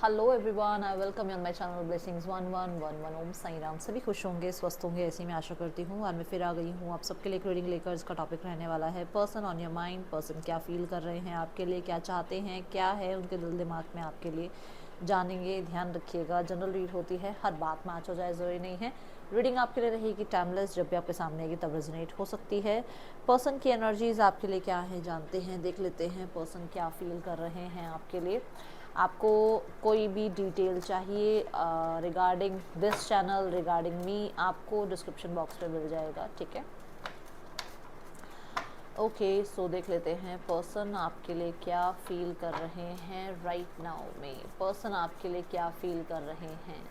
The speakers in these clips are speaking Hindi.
Hello everyone, I welcome you on my channel blessings 1111। ओम साई राम। सभी खुश होंगे, स्वस्थ होंगे, ऐसी मैं आशा करती हूँ। और मैं फिर आ गई हूँ आप सबके लिए रीडिंग लेकर। इसका टॉपिक रहने वाला है person on your mind. Person क्या फील कर रहे हैं आपके लिए, क्या चाहते हैं, क्या है उनके दिल दिमाग में आपके लिए, जानेंगे। ध्यान रखिएगा, जनरल रीड होती है, हर बात मैच हो जाए ज़रूरी नहीं है। रीडिंग आपके लिए रहेगी टाइमलेस, जब भी आपके सामने आएगी तब रेजोनेट हो सकती है। पर्सन की एनर्जीज आपके लिए क्या है जानते हैं, देख लेते हैं पर्सन क्या फील कर रहे हैं आपके लिए। आपको कोई भी डिटेल चाहिए रिगार्डिंग दिस चैनल, रिगार्डिंग मी, आपको डिस्क्रिप्शन बॉक्स में मिल जाएगा, ठीक है। ओके, सो देख लेते हैं पर्सन आपके लिए क्या फील कर रहे हैं राइट नाउ में। पर्सन आपके लिए क्या फील कर रहे हैं।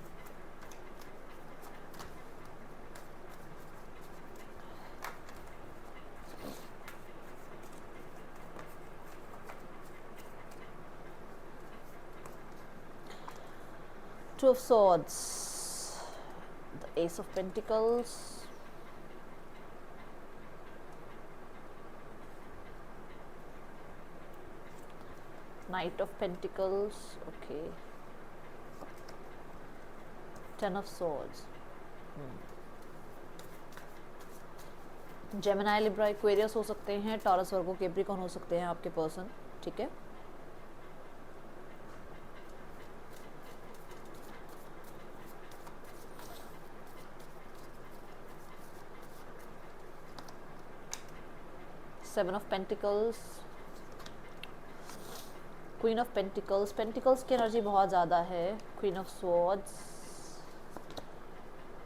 Two of Swords, the Ace of Pentacles, Knight of Pentacles, okay, Ten of Swords. Gemini, Libra, Aquarius हो सकते हैं, टॉरस, वर्गो, कैप्रिकॉर्न हो सकते हैं आपके पर्सन, ठीक है। Seven of pentacles, queen of pentacles, pentacles की एनर्जी बहुत ज़्यादा है, queen of swords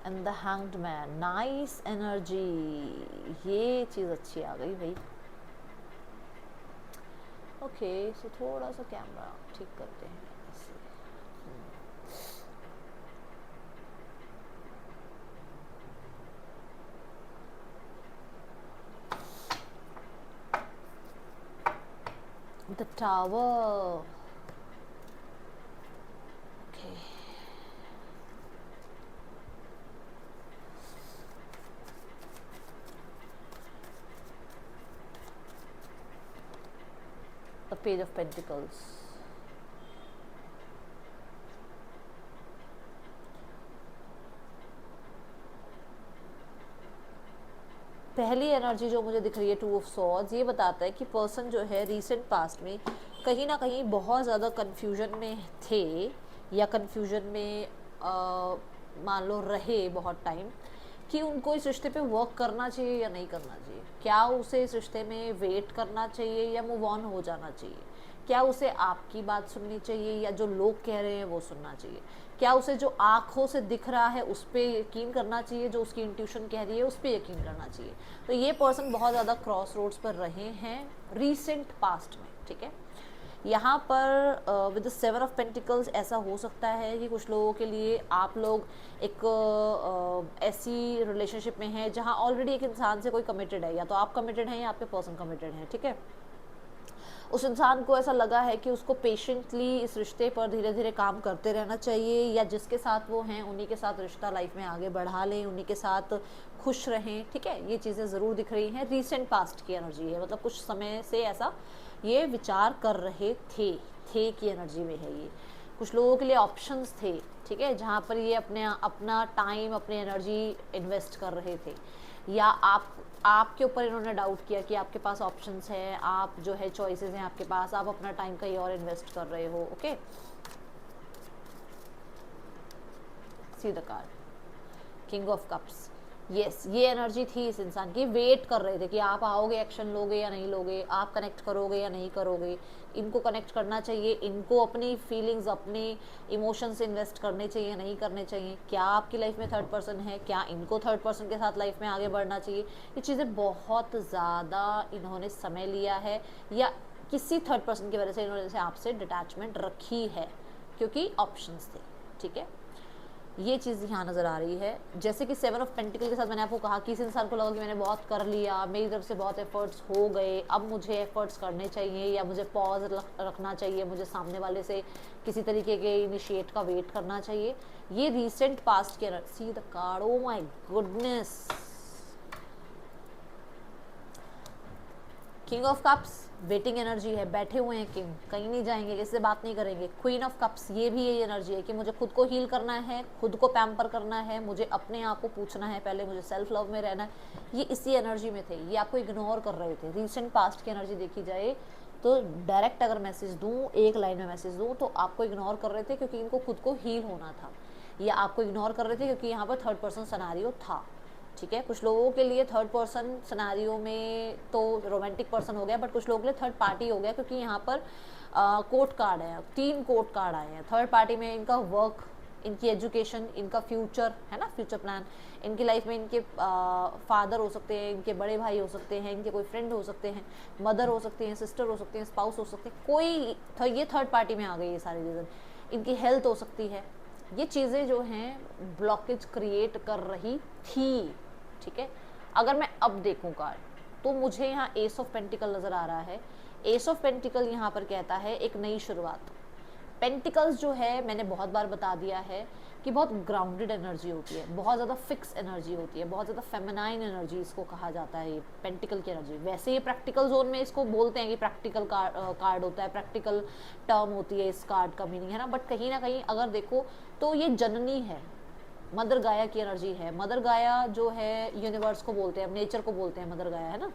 and the hanged man. Nice energy, ये चीज़ अच्छी आ गई भाई। ओके, सो थोड़ा सा कैमरा ठीक करते हैं ऐसे। The Tower. Okay. The Page of Pentacles. पहली एनर्जी जो मुझे दिख रही है, टू ऑफ सॉर्ड्स, ये बताता है कि पर्सन जो है रिसेंट पास्ट में कहीं ना कहीं बहुत ज़्यादा कन्फ्यूजन में थे, या कन्फ्यूजन में मान लो रहे बहुत टाइम, कि उनको इस रिश्ते पे वर्क करना चाहिए या नहीं करना चाहिए। क्या उसे इस रिश्ते में वेट करना चाहिए या मूव ऑन हो जाना चाहिए। क्या उसे आपकी बात सुननी चाहिए या जो लोग कह रहे हैं वो सुनना चाहिए। क्या उसे जो आँखों से दिख रहा है उस पर यकीन करना चाहिए, जो उसकी इंट्यूशन कह रही है उस पर यकीन करना चाहिए। तो ये पर्सन बहुत ज़्यादा क्रॉस रोड्स पर रहे हैं रीसेंट पास्ट में, ठीक है। यहाँ पर with the seven of pentacles ऐसा हो सकता है कि कुछ लोगों के लिए आप लोग एक ऐसी रिलेशनशिप में हैं जहाँ ऑलरेडी एक इंसान से कोई कमिटेड है, या तो आप कमिटेड हैं या आपके पर्सन कमिटेड हैं, ठीक है। उस इंसान को ऐसा लगा है कि उसको पेशेंटली इस रिश्ते पर धीरे धीरे काम करते रहना चाहिए, या जिसके साथ वो हैं उन्हीं के साथ रिश्ता लाइफ में आगे बढ़ा लें, उन्हीं के साथ खुश रहें, ठीक है। ये चीज़ें ज़रूर दिख रही हैं, रीसेंट पास्ट की एनर्जी है, मतलब कुछ समय से ऐसा ये विचार कर रहे थे की एनर्जी में है ये। कुछ लोगों के लिए ऑप्शंस थे, ठीक है, जहाँ पर ये अपना टाइम, अपनी एनर्जी इन्वेस्ट कर रहे थे, या आपके ऊपर इन्होंने डाउट किया कि आपके पास ऑप्शंस हैं, आप जो है चॉइसेस हैं आपके पास, आप अपना टाइम कहीं और इन्वेस्ट कर रहे हो, okay. See the card king of cups. Yes, ये एनर्जी थी इस इंसान की, वेट कर रहे थे कि आप आओगे, एक्शन लोगे या नहीं लोगे, आप कनेक्ट करोगे या नहीं करोगे। इनको कनेक्ट करना चाहिए, इनको अपनी फीलिंग्स, अपने इमोशंस इन्वेस्ट करने चाहिए, नहीं करने चाहिए। क्या आपकी लाइफ में थर्ड पर्सन है, क्या इनको थर्ड पर्सन के साथ लाइफ में आगे बढ़ना चाहिए। ये चीज़ें बहुत ज़्यादा इन्होंने समय लिया है, या किसी थर्ड पर्सन की वजह से इन्होंने आपसे डिटैचमेंट रखी है, क्योंकि ऑप्शंस थे, ठीक है। ये चीज़ यहाँ नज़र आ रही है। जैसे कि सेवन ऑफ पेंटिकल के साथ मैंने आपको कहा कि इस इंसान को लगा कि मैंने बहुत कर लिया, मेरी तरफ से बहुत एफर्ट्स हो गए, अब मुझे एफर्ट्स करने चाहिए, या मुझे पॉज रखना चाहिए, मुझे सामने वाले से किसी तरीके के इनिशिएट का वेट करना चाहिए। ये रिसेंट पास्ट के see the card, oh my goodness, king of cups waiting energy है, बैठे हुए हैं किंग, कहीं नहीं जाएंगे, किसी से बात नहीं करेंगे। क्वीन ऑफ कप्स ये भी यही एनर्जी है कि मुझे खुद को हील करना है, खुद को पैम्पर करना है, मुझे अपने आप को पूछना है पहले, मुझे सेल्फ लव में रहना है। ये इसी एनर्जी में थे, ये आपको इग्नोर कर रहे थे। रिसेंट पास्ट की एनर्जी देखी जाए तो डायरेक्ट अगर मैसेज दूँ, एक लाइन में मैसेज दूँ, तो आपको इग्नोर कर रहे थे क्योंकि इनको खुद को हील होना था, या आपको इग्नोर कर रहे थे क्योंकि यहाँ पर थर्ड पर्सन सिनेरियो था। ठीक है, कुछ लोगों के लिए थर्ड पर्सन सिनेरियो में तो रोमांटिक पर्सन हो गया, बट कुछ लोगों के लिए थर्ड पार्टी हो गया, क्योंकि यहाँ पर कोर्ट कार्ड है, 3 कोर्ट कार्ड आए हैं। थर्ड पार्टी में इनका वर्क, इनकी एजुकेशन, इनका फ्यूचर है ना, फ्यूचर प्लान, इनकी लाइफ में इनके फादर हो सकते हैं, इनके बड़े भाई हो सकते हैं, इनके कोई फ्रेंड हो सकते हैं, मदर हो सकती हैं, सिस्टर हो सकती हैं, स्पाउस हो सकते हैं, कोई ये थर्ड पार्टी में आ गई ये सारी रीज़न। इनकी हेल्थ हो सकती है, ये चीज़ें जो हैं ब्लॉकेज क्रिएट कर रही थी। ठीक है, अगर मैं अब देखूं कार्ड तो मुझे यहाँ एस ऑफ पेंटिकल नज़र आ रहा है। एस ऑफ पेंटिकल यहाँ पर कहता है एक नई शुरुआत। पेंटिकल्स जो है मैंने बहुत बार बता दिया है कि बहुत ग्राउंडेड एनर्जी होती है, बहुत ज़्यादा फिक्स एनर्जी होती है, बहुत ज़्यादा फेमिनाइन एनर्जी इसको कहा जाता है, ये पेंटिकल की एनर्जी। वैसे ये प्रैक्टिकल जोन में इसको बोलते हैं कि प्रैक्टिकल कार्ड होता है, प्रैक्टिकल टर्म होती है इस कार्ड का मीनिंग, है ना। बट कहीं ना कहीं अगर देखो तो ये जननी है, मदर गाया की एनर्जी है। मदर गाया जो है यूनिवर्स को बोलते हैं, नेचर को बोलते हैं मदर गाया, है ना।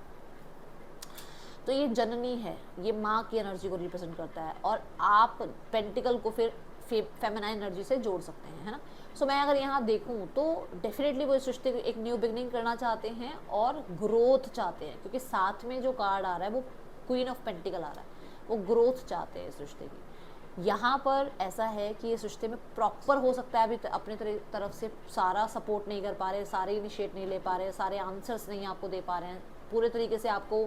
तो ये जननी है, ये माँ की एनर्जी को रिप्रेजेंट करता है, और आप पेंटिकल को फिर फेमिनाइन एनर्जी से जोड़ सकते हैं, है ना। सो मैं अगर यहाँ देखूँ तो डेफिनेटली वो इस रिश्ते को एक न्यू बिगनिंग करना चाहते हैं और ग्रोथ चाहते हैं, क्योंकि साथ में जो कार्ड आ रहा है वो क्वीन ऑफ पेंटिकल आ रहा है, वो ग्रोथ चाहते हैं इस रिश्ते की। यहाँ पर ऐसा है कि इस रिश्ते में प्रॉपर हो सकता है अभी अपने तरफ से सारा सपोर्ट नहीं कर पा रहे, सारे इनिशिएट नहीं ले पा रहे, सारे आंसर्स नहीं आपको दे पा रहे हैं, पूरे तरीके से आपको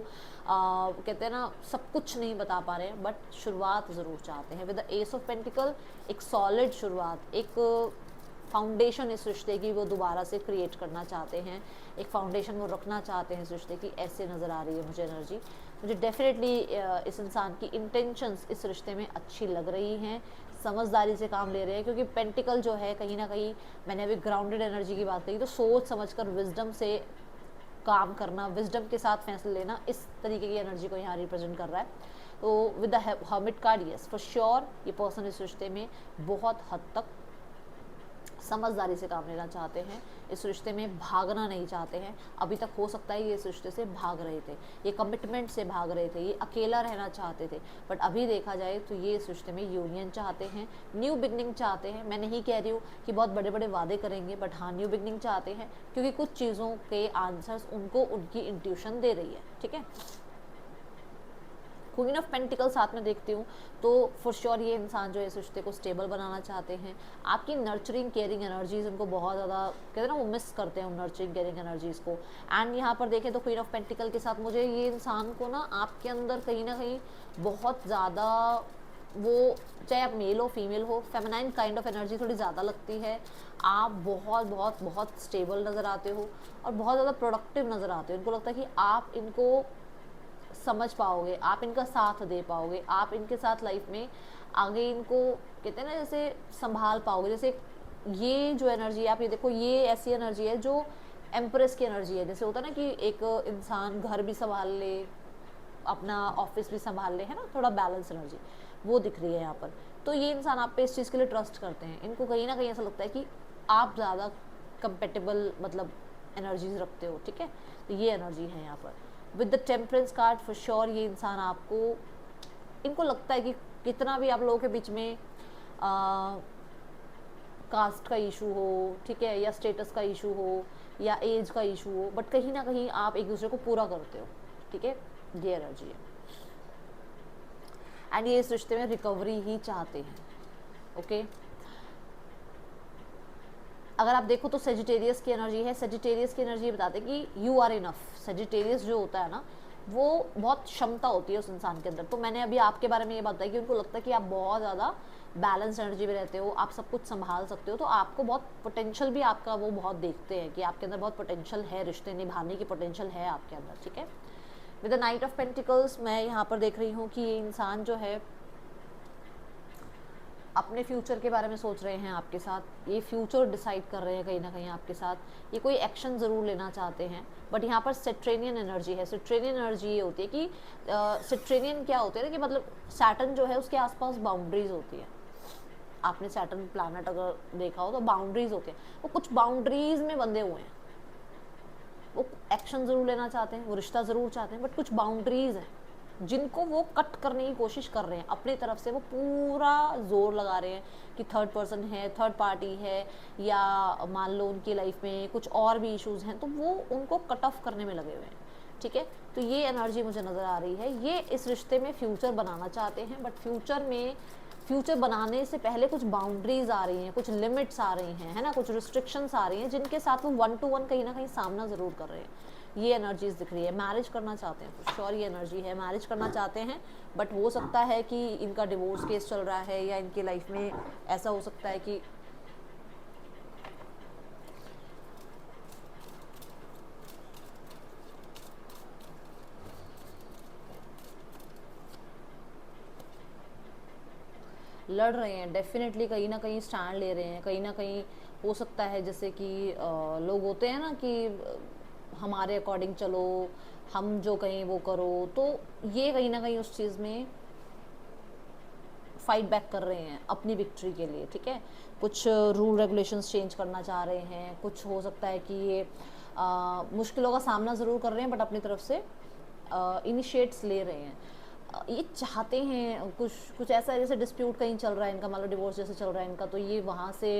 कहते हैं ना सब कुछ नहीं बता पा रहे हैं, बट शुरुआत ज़रूर चाहते हैं। With the S of pentacle एक सॉलिड शुरुआत, एक फाउंडेशन इस रिश्ते की वो दोबारा से क्रिएट करना चाहते हैं, एक फाउंडेशन वो रखना चाहते हैं इस रिश्ते की, ऐसे नज़र आ रही है मुझे एनर्जी। मुझे डेफिनेटली इस इंसान की इंटेंशंस इस रिश्ते में अच्छी लग रही हैं, समझदारी से काम ले रहे हैं, क्योंकि पेंटिकल जो है कहीं ना कहीं, मैंने अभी ग्राउंडेड एनर्जी की बात कही, तो सोच समझकर विजडम से काम करना, विजडम के साथ फैसले लेना, इस तरीके की एनर्जी को यहाँ रिप्रेजेंट कर रहा है। तो with the hermit card, yes for sure ये पर्सन इस रिश्ते में बहुत हद तक समझदारी से काम लेना चाहते हैं, इस रिश्ते में भागना नहीं चाहते हैं। अभी तक हो सकता है ये इस रिश्ते से भाग रहे थे, ये कमिटमेंट से भाग रहे थे, ये अकेला रहना चाहते थे, बट अभी देखा जाए तो ये इस रिश्ते में यूनियन चाहते हैं, न्यू बिगनिंग चाहते हैं। मैं नहीं कह रही हूँ कि बहुत बड़े बड़े वादे करेंगे, बट हाँ न्यू बिगनिंग चाहते हैं, क्योंकि कुछ चीज़ों के आंसर्स उनको उनकी इंट्यूशन दे रही है। ठीक है, क्वीन ऑफ पेंटिकल साथ में देखती हूँ तो फॉर श्योर ये इंसान जो है इस रिश्ते को स्टेबल बनाना चाहते हैं। आपकी नर्चरिंग केयरिंग एनर्जीज उनको बहुत ज़्यादा कहते हैं ना, वो मिस करते हैं उन नर्चरिंग केयरिंग एनर्जीज़ को। एंड यहाँ पर देखें तो क्वीन ऑफ पेंटिकल के साथ मुझे ये इंसान को ना आपके अंदर कहीं ना कहीं बहुत ज़्यादा, वो चाहे आप मेल हो फीमेल हो, फेमिनाइन काइंड ऑफ एनर्जी थोड़ी ज़्यादा लगती है। आप बहुत बहुत बहुत स्टेबल नज़र आते हो और बहुत ज़्यादा प्रोडक्टिव नज़र आते हो। इनको लगता है कि आप इनको समझ पाओगे, आप इनका साथ दे पाओगे, आप इनके साथ लाइफ में आगे इनको कहते हैं ना जैसे संभाल पाओगे। जैसे ये जो एनर्जी है, आप ये देखो, ये ऐसी एनर्जी है जो एम्प्रेस की एनर्जी है। जैसे होता है ना कि एक इंसान घर भी संभाल ले, अपना ऑफिस भी संभाल ले, है ना, थोड़ा बैलेंस एनर्जी वो दिख रही है यहाँ पर। तो ये इंसान आप पे इस चीज़ के लिए ट्रस्ट करते हैं। इनको कहीं ना कहीं ऐसा लगता है कि आप ज़्यादा कंपेटेबल मतलब एनर्जीज रखते हो। ठीक है, तो ये एनर्जी है यहाँ पर। With the temperance card for sure ये इंसान आपको, इनको लगता है कि कितना भी आप लोगों के बीच में कास्ट का इशू हो, ठीक है, या स्टेटस का इशू हो या एज का इशू हो, बट कहीं ना कहीं आप एक दूसरे को पूरा करते हो। ठीक है, ये एनर्जी है। एंड ये इस रिश्ते में रिकवरी ही चाहते हैं। ओके, अगर आप देखो तो सेजिटेरियस की एनर्जी है। सेजिटेरियस की एनर्जी बताते हैं कि यू आर इनफ। सेजिटेरियस जो होता है ना, वो बहुत क्षमता होती है उस इंसान के अंदर। तो मैंने अभी आपके बारे में ये बात बताई कि उनको लगता है कि आप बहुत ज़्यादा बैलेंस एनर्जी में रहते हो, आप सब कुछ संभाल सकते हो, तो आपको बहुत पोटेंशियल भी आपका वो बहुत देखते हैं कि आपके अंदर बहुत पोटेंशियल है, रिश्ते निभाने की पोटेंशियल है आपके अंदर। ठीक है, with the night of pentacles मैं यहाँ पर देख रही हूँ कि ये इंसान जो है अपने फ्यूचर के बारे में सोच रहे हैं आपके साथ, ये फ्यूचर डिसाइड कर रहे हैं कहीं ना कहीं आपके साथ, ये कोई एक्शन ज़रूर लेना चाहते हैं। बट यहाँ पर सेट्रेनियन एनर्जी है। सेट्रेनियन एनर्जी ये होती है कि सेट्रेनियन क्या होते हैं ना कि मतलब सैटर्न जो है उसके आसपास बाउंड्रीज होती है। आपने सैटर्न प्लैनेट अगर देखा हो तो बाउंड्रीज होते हैं, वो कुछ बाउंड्रीज में बंधे हुए हैं। वो एक्शन ज़रूर लेना चाहते हैं, वो रिश्ता ज़रूर चाहते हैं, बट कुछ बाउंड्रीज हैं जिनको वो कट करने की कोशिश कर रहे हैं अपनी तरफ से। वो पूरा जोर लगा रहे हैं कि थर्ड पर्सन है, थर्ड पार्टी है, या मान लो उनकी लाइफ में कुछ और भी इश्यूज हैं तो वो उनको कट ऑफ करने में लगे हुए हैं। ठीक है, तो ये एनर्जी मुझे नज़र आ रही है। ये इस रिश्ते में फ्यूचर बनाना चाहते हैं, बट फ्यूचर बनाने से पहले कुछ बाउंड्रीज आ रही हैं, कुछ लिमिट्स आ रही हैं, है ना, कुछ रिस्ट्रिक्शंस आ रही हैं जिनके साथ वो 1 to 1 कहीं ना कहीं सामना ज़रूर कर रहे हैं। ये एनर्जीज दिख रही है। मैरिज करना चाहते हैं, तो श्योर ये एनर्जी है, मैरिज करना चाहते हैं, बट हो सकता है कि इनका डिवोर्स केस चल रहा है, या इनकी लाइफ में ऐसा हो सकता है कि लड़ रहे हैं, डेफिनेटली कहीं ना कहीं स्टैंड ले रहे हैं। कहीं ना कहीं हो सकता है जैसे कि लोग होते हैं ना कि हमारे अकॉर्डिंग चलो, हम जो कहें वो करो, तो ये कहीं ना कहीं उस चीज़ में फाइट बैक कर रहे हैं अपनी विक्ट्री के लिए। ठीक है, कुछ रूल रेगुलेशंस चेंज करना चाह रहे हैं, कुछ हो सकता है कि ये मुश्किलों का सामना ज़रूर कर रहे हैं, बट अपनी तरफ से इनिशिएट्स ले रहे हैं। ये चाहते हैं कुछ ऐसा है जैसे डिस्प्यूट कहीं चल रहा है इनका, मान लो डिवोर्स जैसे चल रहा है इनका, तो ये वहाँ से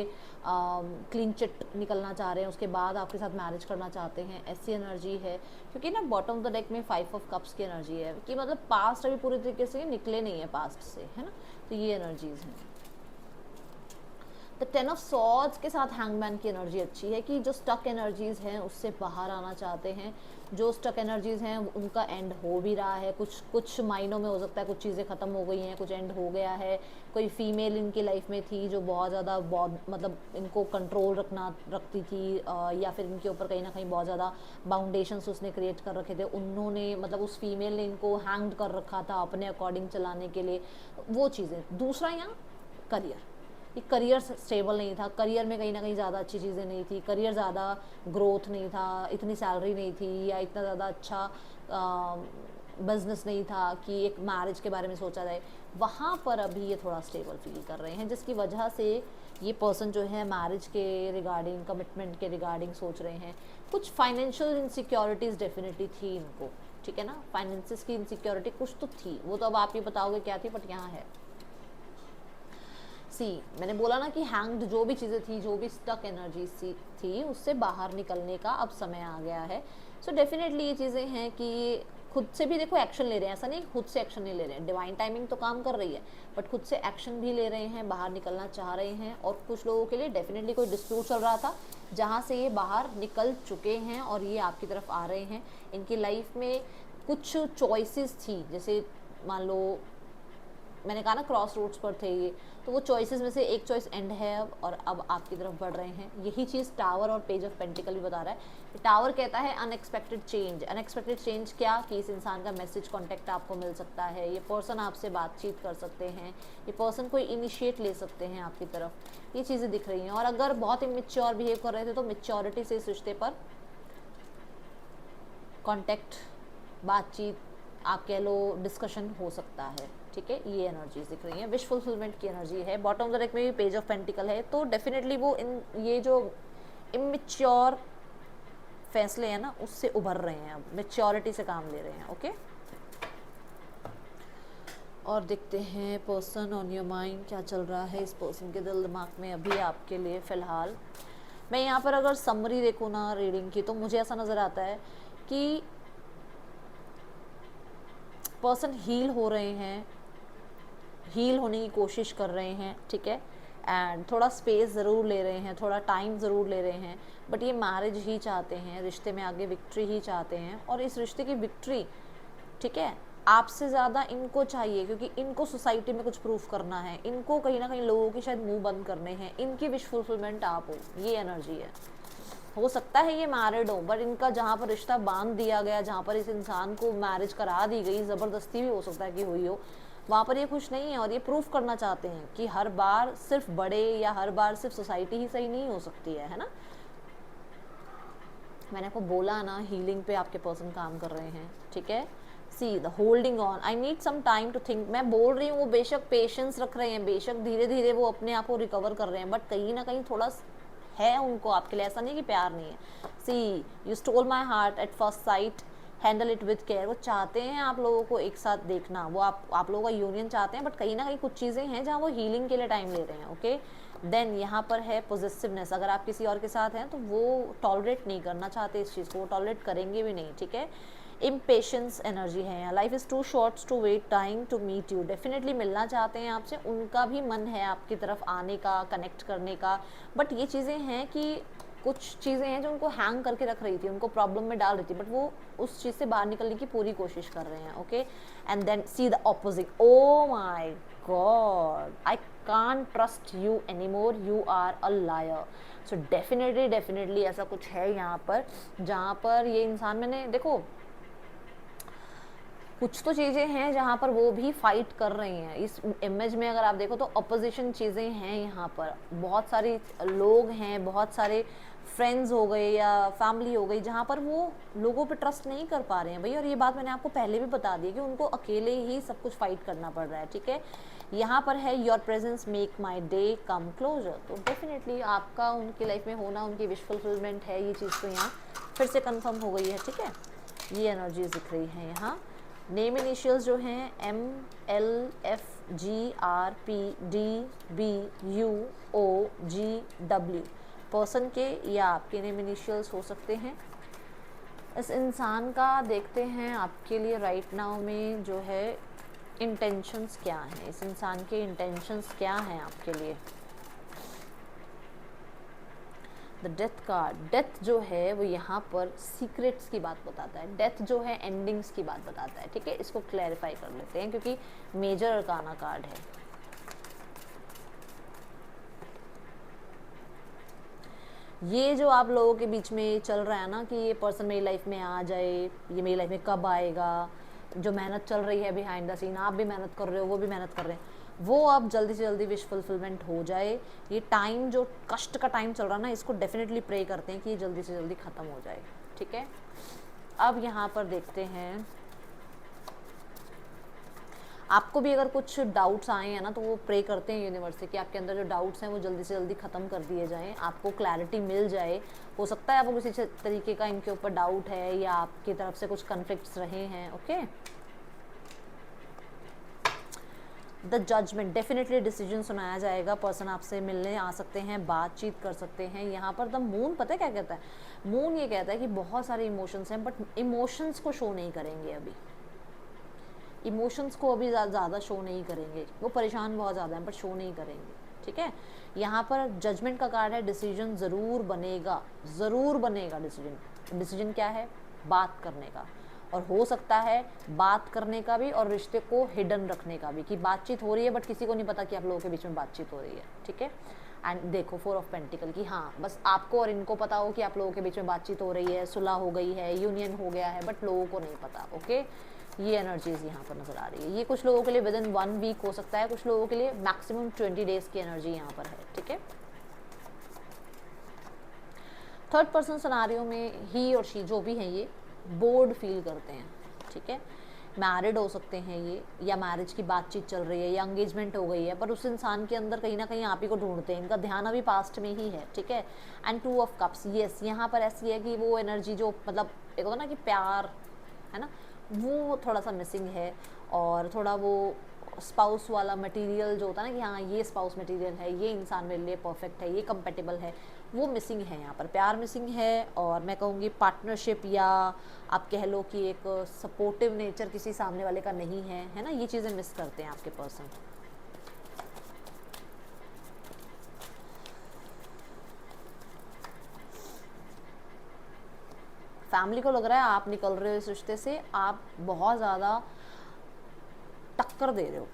क्लीन चिट निकलना चाह रहे हैं, उसके बाद आपके साथ मैरिज करना चाहते हैं, ऐसी एनर्जी है। क्योंकि ना बॉटम ऑफ द डेक में 5 ऑफ कप्स की एनर्जी है कि मतलब पास्ट अभी पूरी तरीके से निकले नहीं है पास्ट से, है ना, तो ये एनर्जीज हैं। द 10 ऑफ सॉर्ड्स के साथ हैंगमैन की एनर्जी अच्छी है कि जो स्टक एनर्जीज हैं उससे बाहर आना चाहते हैं। जो स्टक एनर्जीज हैं उनका एंड हो भी रहा है, कुछ मायनों में हो सकता है कुछ चीज़ें ख़त्म हो गई हैं, कुछ एंड हो गया है। कोई फीमेल इनकी लाइफ में थी जो बहुत ज़्यादा मतलब इनको कंट्रोल रखती थी, या फिर इनके ऊपर कहीं ना कहीं बहुत ज़्यादा बाउंडेशंस उसने क्रिएट कर रखे थे, उन्होंने मतलब उस फीमेल ने इनको हैंग कर रखा था अपने अकॉर्डिंग चलाने के लिए, वो चीज़ें। दूसरा यहाँ करियर, ये करियर स्टेबल नहीं था, करियर में कहीं ना कहीं ज़्यादा अच्छी चीज़ें नहीं थी, करियर ज़्यादा ग्रोथ नहीं था, इतनी सैलरी नहीं थी, या इतना ज़्यादा अच्छा बिजनेस नहीं था कि एक मैरिज के बारे में सोचा जाए। वहाँ पर अभी ये थोड़ा स्टेबल फील कर रहे हैं, जिसकी वजह से ये पर्सन जो है मैरिज के रिगार्डिंग, कमिटमेंट के रिगार्डिंग सोच रहे हैं। कुछ फाइनेंशियल इनसिक्योरिटीज़ डेफिनेटली थी इनको, ठीक है ना, फाइनेंसिस की इनसिक्योरिटी कुछ तो थी, वो तो अब आप ये बताओगे क्या थी, बट यहाँ है। मैंने बोला ना कि हैंग्ड जो भी चीज़ें थी, जो भी स्टक एनर्जी थी, उससे बाहर निकलने का अब समय आ गया है। सो डेफिनेटली ये चीज़ें हैं कि खुद से भी देखो एक्शन ले रहे हैं, ऐसा नहीं खुद से एक्शन नहीं ले रहे हैं, डिवाइन टाइमिंग तो काम कर रही है, बट खुद से एक्शन भी ले रहे हैं, बाहर निकलना चाह रहे हैं। और कुछ लोगों के लिए डेफिनेटली कोई डिस्प्यूट चल रहा था जहाँ से ये बाहर निकल चुके हैं और ये आपकी तरफ आ रहे हैं। इनकी लाइफ में कुछ चॉइसेस थी, जैसे मान लो मैंने कहा ना क्रॉस रोड्स पर थे ये, तो वो चॉइसेस में से एक चॉइस एंड है अब, और अब आपकी तरफ बढ़ रहे हैं। यही चीज़ टावर और पेज ऑफ पेंटिकल भी बता रहा है। टावर कहता है अनएक्सपेक्टेड चेंज। अनएक्सपेक्टेड चेंज क्या, कि इस इंसान का मैसेज कॉन्टैक्ट आपको मिल सकता है, ये पर्सन आपसे बातचीत कर सकते हैं, ये पर्सन कोई इनिशिएट ले सकते हैं आपकी तरफ, ये चीज़ें दिख रही हैं। और अगर बहुत इमेच्योर बिहेव कर रहे थे तो मेच्योरिटी से इस रिश्ते पर कॉन्टैक्ट, बातचीत, आप कह लो डिस्कशन हो सकता है। ठीक है, ये एनर्जीज दिख रही हैं, विश फुलफिलमेंट की एनर्जी है। बॉटम ऑफ द डेक में भी पेज ऑफ पेंटिकल है, तो डेफिनेटली वो ये जो इमेच्योर फैसले हैं ना उससे उभर रहे हैं, अब मेच्योरिटी से काम ले रहे हैं। ओके, और देखते हैं पर्सन ऑन योर माइंड क्या चल रहा है इस पर्सन के दिल दिमाग में अभी आपके लिए फ़िलहाल। मैं यहाँ पर अगर समरी देखूँ ना रीडिंग की, तो मुझे ऐसा नज़र आता है कि पर्सन हील हो रहे हैं, हील होने की कोशिश कर रहे हैं, ठीक है, एंड थोड़ा स्पेस ज़रूर ले रहे हैं, थोड़ा टाइम ज़रूर ले रहे हैं, बट ये मैरिज ही चाहते हैं, रिश्ते में आगे विक्ट्री ही चाहते हैं। और इस रिश्ते की विक्ट्री, ठीक है, आपसे ज़्यादा इनको चाहिए, क्योंकि इनको सोसाइटी में कुछ प्रूफ करना है, इनको कहीं ना कहीं लोगों के शायद मुंह बंद करने हैं, इनकी विश फुलफिलमेंट आप हो, ये एनर्जी है। हो सकता है ये मैरिड हो, बट इनका जहाँ पर रिश्ता बांध दिया गया, जहाँ पर इस इंसान को मैरिज करा दी गई, ज़बरदस्ती भी हो सकता है कि हुई हो, वहाँ पर ये खुश नहीं है और ये प्रूफ करना चाहते हैं कि हर बार सिर्फ बड़े या हर बार सिर्फ सोसाइटी ही सही नहीं हो सकती है ना। मैंने आपको बोला ना हीलिंग पे आपके पर्सन काम कर रहे हैं, ठीक है। See the holding on, I need some time to think, मैं बोल रही हूँ वो बेशक पेशेंस रख रहे हैं, बेशक धीरे धीरे वो अपने आप को रिकवर कर रहे हैं, बट कहीं ना कहीं थोड़ा है उनको आपके लिए, ऐसा नहीं कि प्यार नहीं है। See you stole my heart at first sight, handle it with care. वो चाहते हैं आप लोगों को एक साथ देखना, वो आप लोगों का यूनियन चाहते हैं, बट कहीं ना कहीं कुछ चीज़ें हैं जहाँ वो हीलिंग के लिए टाइम ले रहे हैं, ओके। देन यहाँ पर है पॉजिटिवनेस, अगर आप किसी और के साथ हैं तो वो टॉलरेट नहीं करना चाहते इस चीज़ को, वो टॉलरेट करेंगे भी नहीं, ठीक है। इम्पेशेंस एनर्जी है यहाँ, life is too shorts to wait time to meet you, definitely मिलना चाहते हैं आपसे, उनका भी मन है आपकी तरफ आने का, कनेक्ट करने का, बट ये चीज़ें हैं कि कुछ चीज़ें हैं जो उनको हैंग करके रख रही थी, उनको प्रॉब्लम में डाल रही थी, बट वो उस चीज़ से बाहर निकलने की पूरी कोशिश कर रहे हैं, okay. And then see the opposite, oh my God, I can't trust you any more, you are a liar. So definitely ऐसा कुछ है यहाँ पर जहाँ पर ये इंसान, मैंने देखो कुछ तो चीज़ें हैं जहाँ पर वो भी फाइट कर रही हैं, इस इमेज में अगर आप देखो तो अपोजिशन चीज़ें हैं यहाँ पर, बहुत सारे लोग हैं, बहुत सारे फ्रेंड्स हो गए या फैमिली हो गई जहाँ पर वो लोगों पे ट्रस्ट नहीं कर पा रहे हैं भाई, और ये बात मैंने आपको पहले भी बता दी कि उनको अकेले ही सब कुछ फाइट करना पड़ रहा है, ठीक है। यहाँ पर है your presence make my day come closer, तो डेफिनेटली आपका उनकी लाइफ में होना उनकी विश फुलफिलमेंट है, ये चीज़ तो यहाँ फिर से कन्फर्म हो गई है, ठीक है। ये एनर्जीज दिख रही हैं यहाँ। नेम इनिशियल्स जो हैं MLFGRPDBUOGW, पर्सन के या आपके नेम इनिशियल्स हो सकते हैं। इस इंसान का देखते हैं आपके लिए राइट नाउ में जो है इंटेंशंस क्या हैं, इस इंसान के इंटेंशंस क्या हैं आपके लिए। द डेथ कार्ड, डेथ जो है वो यहाँ पर सीक्रेट्स की बात बताता है, डेथ जो है एंडिंग्स की बात बताता है, ठीक है। इसको क्लैरिफाई कर लेते हैं क्योंकि मेजर अरकाना कार्ड है। ये जो आप लोगों के बीच में चल रहा है ना कि ये पर्सन मेरी लाइफ में आ जाए, ये मेरी लाइफ में कब आएगा, जो मेहनत चल रही है बिहाइंड द सीन, आप भी मेहनत कर रहे हो, वो भी मेहनत कर रहे हैं, वो अब जल्दी से जल्दी विश फुलफिलमेंट हो जाए। ये टाइम जो कष्ट का टाइम चल रहा है ना, इसको डेफिनेटली प्रे करते हैं कि ये जल्दी से जल्दी ख़त्म हो जाए, ठीक है। अब यहाँ पर देखते हैं आपको भी अगर कुछ डाउट्स आए हैं ना तो वो प्रे करते हैं यूनिवर्स से कि आपके अंदर जो डाउट्स हैं वो जल्दी से जल्दी ख़त्म कर दिए जाएं, आपको क्लैरिटी मिल जाए। हो सकता है आपको किसी तरीके का इनके ऊपर डाउट है या आपकी तरफ से कुछ कन्फ्लिक्ट्स रहे हैं, okay. The judgement, definitely decision सुनाया जाएगा, पर्सन आपसे मिलने आ सकते हैं, बातचीत कर सकते हैं। यहाँ पर द मून पता है क्या कहता है, मून ये कहता है कि बहुत सारे इमोशंस हैं बट इमोशंस को शो नहीं करेंगे, अभी इमोशंस को अभी ज़्यादा शो नहीं करेंगे, वो परेशान बहुत ज़्यादा हैं बट शो नहीं करेंगे, ठीक है। यहाँ पर जजमेंट का कार्ड है, डिसीजन ज़रूर बनेगा डिसीजन क्या है, बात करने का, और हो सकता है बात करने का भी और रिश्ते को हिडन रखने का भी, कि बातचीत हो रही है बट किसी को नहीं पता कि आप लोगों के बीच में बातचीत हो रही है, ठीक है। एंड देखो 4 ऑफ पेंटिकल की, हाँ बस आपको और इनको पता हो कि आप लोगों के बीच में बातचीत हो रही है, सुलह हो गई है, यूनियन हो गया है, बट लोगों को नहीं पता, ओके। ये एनर्जीज यहाँ पर नजर आ रही है। ये कुछ लोगों के लिए विद इन 1 वीक हो सकता है, कुछ लोगों के लिए मैक्सिमम 20 डेज की एनर्जी यहाँ पर है, ठीक है। थर्ड पर्सन सिनेरियो में ही और शी जो भी हैं ये बोर्ड फील करते हैं, ठीक है। मैरिड हो सकते हैं ये, या मैरिज की बातचीत चल रही है या एंगेजमेंट हो गई है, पर उस इंसान के अंदर कहीं ना कहीं आप ही को ढूंढते हैं, इनका ध्यान अभी पास्ट में ही है, ठीक है। एंड 2 ऑफ कप्स, यस यहाँ पर ऐसी है कि वो एनर्जी जो मतलब एक होता ना कि प्यार है ना, वो थोड़ा सा मिसिंग है, और थोड़ा वो स्पाउस वाला मटेरियल जो होता है ना कि हाँ ये स्पाउस मटेरियल है, ये इंसान मेरे लिए परफेक्ट है, ये कंपेटेबल है, वो मिसिंग है यहाँ पर। प्यार मिसिंग है, और मैं कहूँगी पार्टनरशिप या आप कह लो कि एक सपोर्टिव नेचर किसी सामने वाले का नहीं है ना, ये चीज़ें मिस करते हैं आपके पर्सन। फैमिली को लग रहा है आप निकल रहे हो इस रिश्ते से, आप बहुत ज़्यादा टक्कर दे रहे हो,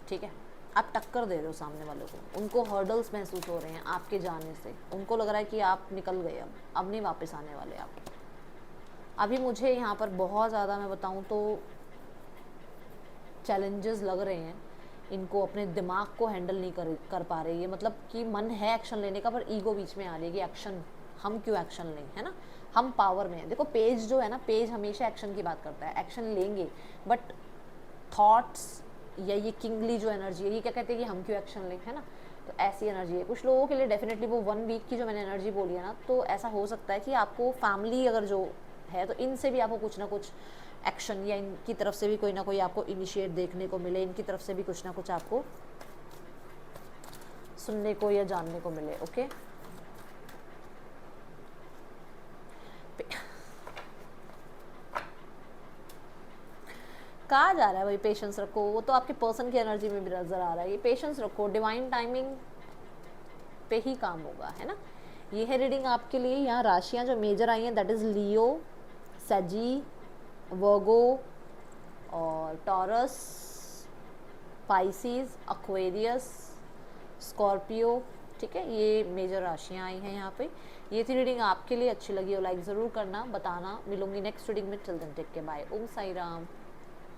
ठीक है, आप टक्कर दे रहे हो सामने वालों को, उनको हर्डल्स महसूस हो रहे हैं आपके जाने से, उनको लग रहा है कि आप निकल गए, अब नहीं वापस आने वाले आप। अभी मुझे यहाँ पर बहुत ज़्यादा मैं बताऊँ तो चैलेंजेस लग रहे हैं, इनको अपने दिमाग को हैंडल नहीं कर पा रहे, ये मतलब कि मन है एक्शन लेने का पर ईगो बीच में आ रही है कि एक्शन, हम क्यों एक्शन लें, है ना, हम पावर में हैं। देखो पेज जो है ना, पेज हमेशा एक्शन की बात करता है, एक्शन लेंगे, बट थॉट्स या ये किंगली जो एनर्जी है ये क्या कहते हैं कि हम क्यों एक्शन लें, है ना। तो ऐसी एनर्जी है कुछ लोगों के लिए डेफिनेटली। वो 1 वीक की जो मैंने एनर्जी बोली है ना, तो ऐसा हो सकता है कि आपको फैमिली अगर जो है तो इनसे भी आपको कुछ ना कुछ एक्शन, या इनकी तरफ से भी कोई ना कोई आपको इनिशिएट देखने को मिले, इनकी तरफ से भी कुछ ना कुछ आपको सुनने को या जानने को मिले। ओके, कहा जा रहा है भाई पेशेंस रखो, वो तो आपके पर्सन की एनर्जी में भी नजर आ रहा है, ये पेशेंस रखो, डिवाइन टाइमिंग पे ही काम होगा, है ना। ये है रीडिंग आपके लिए। यहाँ राशियाँ जो मेजर आई हैं दैट इज़ लियो, सजी, वर्गो और टॉरस, पाइसिस, एक्वेरियस, स्कॉर्पियो, ठीक है, ये मेजर राशियाँ आई हैं यहाँ पे। ये थी रीडिंग आपके लिए। अच्छी लगी हो लाइक ज़रूर करना, बताना। मिलूंगी नेक्स्ट रीडिंग में। Till then take care, bye. Om Sai Ram.